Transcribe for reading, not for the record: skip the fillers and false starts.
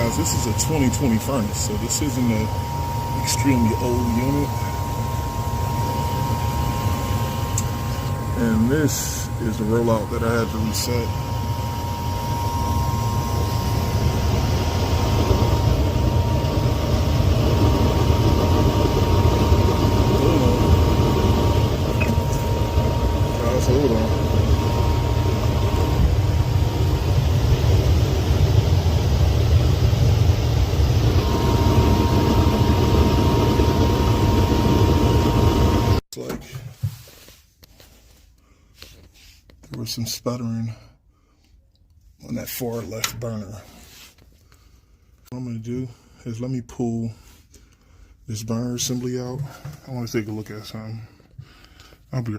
guys, this is a 2020 furnace, so this isn't an extremely old unit. And this is the rollout that I had to reset. Hold on. It's like there was some sputtering on that far left burner. What I'm going to do is let me pull this burner assembly out. I want to take a look at something. I'll be